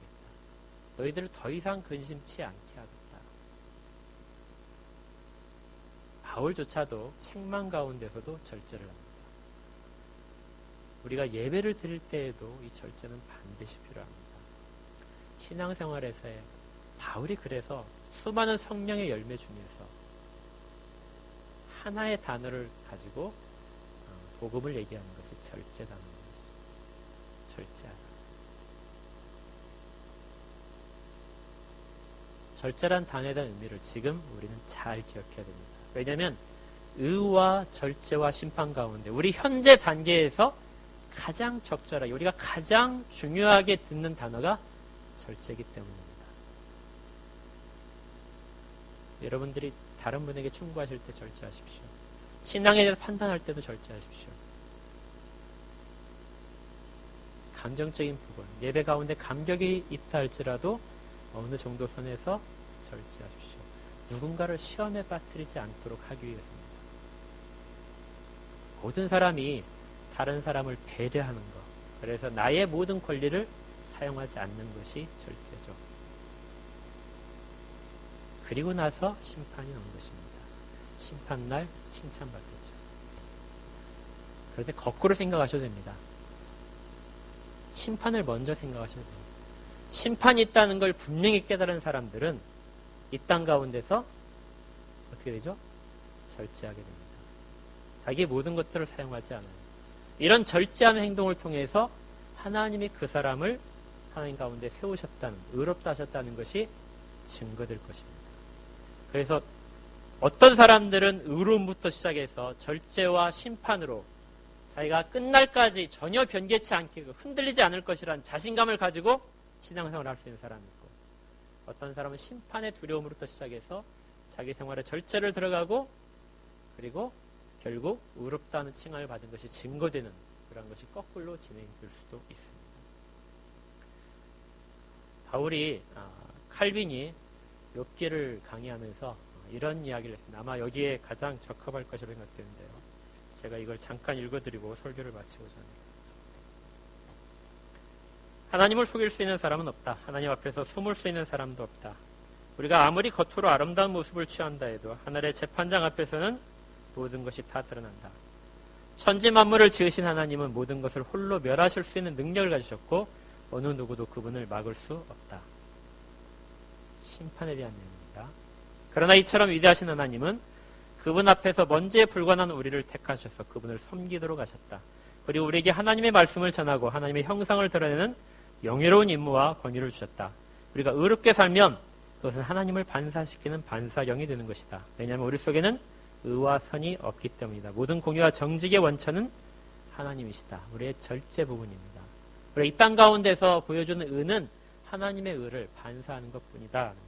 너희들을 더 이상 근심치 않게 하겠다. 바울조차도 책망 가운데서도 절제를 합니다. 우리가 예배를 드릴 때에도 이 절제는 반드시 필요합니다. 신앙생활에서의 바울이 그래서 수많은 성령의 열매 중에서 하나의 단어를 가지고 복음을 얘기하는 것이 절제라는 것이죠. 절제하다. 절제란 단어에 대한 의미를 지금 우리는 잘 기억해야 됩니다. 왜냐하면 의와 절제와 심판 가운데 우리 현재 단계에서 가장 적절하게 우리가 가장 중요하게 듣는 단어가 절제이기 때문입니다. 여러분들이 다른 분에게 충고하실 때 절제하십시오. 신앙에 대해서 판단할 때도 절제하십시오. 감정적인 부분, 예배 가운데 감격이 있다 할지라도 어느 정도 선에서 절제하십시오. 누군가를 시험에 빠뜨리지 않도록 하기 위해서입니다. 모든 사람이 다른 사람을 배려하는 것, 그래서 나의 모든 권리를 사용하지 않는 것이 절제죠. 그리고 나서 심판이 오는 것입니다. 심판날 칭찬받겠죠. 그런데 거꾸로 생각하셔도 됩니다. 심판을 먼저 생각하셔도 됩니다. 심판이 있다는 걸 분명히 깨달은 사람들은 이 땅 가운데서 어떻게 되죠? 절제하게 됩니다. 자기의 모든 것들을 사용하지 않아요. 이런 절제하는 행동을 통해서 하나님이 그 사람을 하나님 가운데 세우셨다는, 의롭다 하셨다는 것이 증거될 것입니다. 그래서 어떤 사람들은 의로움부터 시작해서 절제와 심판으로 자기가 끝날까지 전혀 변개치 않게 흔들리지 않을 것이라는 자신감을 가지고 신앙생활을 할 수 있는 사람이 있고, 어떤 사람은 심판의 두려움으로부터 시작해서 자기 생활에 절제를 들어가고 그리고 결국 의롭다는 칭함을 받은 것이 증거되는 그런 것이 거꾸로 진행될 수도 있습니다. 바울이 칼빈이 욥기를 강의하면서 이런 이야기를 했습니다. 아마 여기에 가장 적합할 것이라고 생각되는데요. 제가 이걸 잠깐 읽어드리고 설교를 마치고자 합니다. 하나님을 속일 수 있는 사람은 없다. 하나님 앞에서 숨을 수 있는 사람도 없다. 우리가 아무리 겉으로 아름다운 모습을 취한다 해도 하늘의 재판장 앞에서는 모든 것이 다 드러난다. 천지 만물을 지으신 하나님은 모든 것을 홀로 멸하실 수 있는 능력을 가지셨고 어느 누구도 그분을 막을 수 없다. 심판에 대한 내용입니다. 그러나 이처럼 위대하신 하나님은 그분 앞에서 먼지에 불과한 우리를 택하셔서 그분을 섬기도록 하셨다. 그리고 우리에게 하나님의 말씀을 전하고 하나님의 형상을 드러내는 영예로운 임무와 권위를 주셨다. 우리가 의롭게 살면 그것은 하나님을 반사시키는 반사경이 되는 것이다. 왜냐하면 우리 속에는 의와 선이 없기 때문이다. 모든 공의와 정직의 원천은 하나님이시다. 우리의 절제 부분입니다. 우리 이 땅 가운데서 보여주는 의는 하나님의 의를 반사하는 것뿐이다 하는 거예요.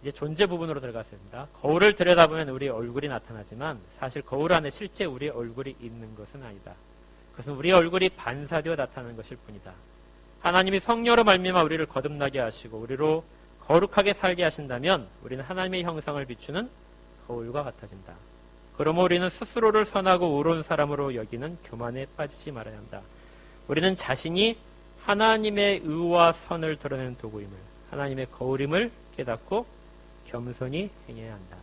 이제 존재 부분으로 들어갔습니다. 거울을 들여다보면 우리의 얼굴이 나타나지만 사실 거울 안에 실제 우리의 얼굴이 있는 것은 아니다. 그것은 우리의 얼굴이 반사되어 나타나는 것일 뿐이다. 하나님이 성령으로 말미암아 우리를 거듭나게 하시고 우리로 거룩하게 살게 하신다면 우리는 하나님의 형상을 비추는 거울과 같아진다. 그러므로 우리는 스스로를 선하고 의로운 사람으로 여기는 교만에 빠지지 말아야 한다. 우리는 자신이 하나님의 의와 선을 드러내는 도구임을, 하나님의 거울임을 깨닫고 겸손히 행해야 한다.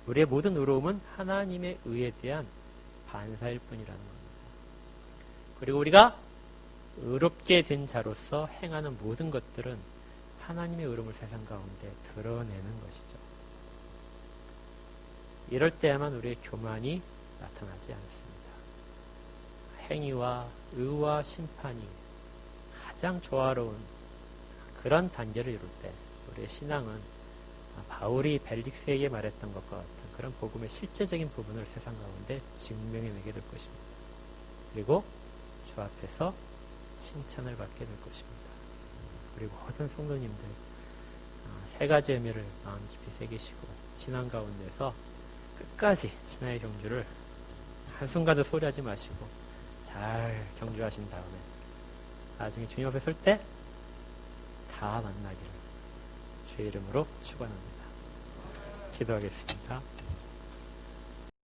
우리의 모든 의로움은 하나님의 의에 대한 반사일 뿐이라는 겁니다. 그리고 우리가 의롭게 된 자로서 행하는 모든 것들은 하나님의 의로움을 세상 가운데 드러내는 것이죠. 이럴 때야만 우리의 교만이 나타나지 않습니다. 행위와 의와 심판이 가장 조화로운 그런 단계를 이룰 때 우리의 신앙은 바울이 벨릭스에게 말했던 것과 같은 그런 복음의 실제적인 부분을 세상 가운데 증명해내게 될 것입니다. 그리고 주 앞에서 칭찬을 받게 될 것입니다. 그리고 모든 성도님들 세 가지 의미를 마음 깊이 새기시고 신앙 가운데서 끝까지 신앙의 경주를 한순간도 소리하지 마시고 잘 경주하신 다음에 나중에 주님 앞에 설 때 다 만나기를 주의 이름으로 축원합니다. 기도하겠습니다.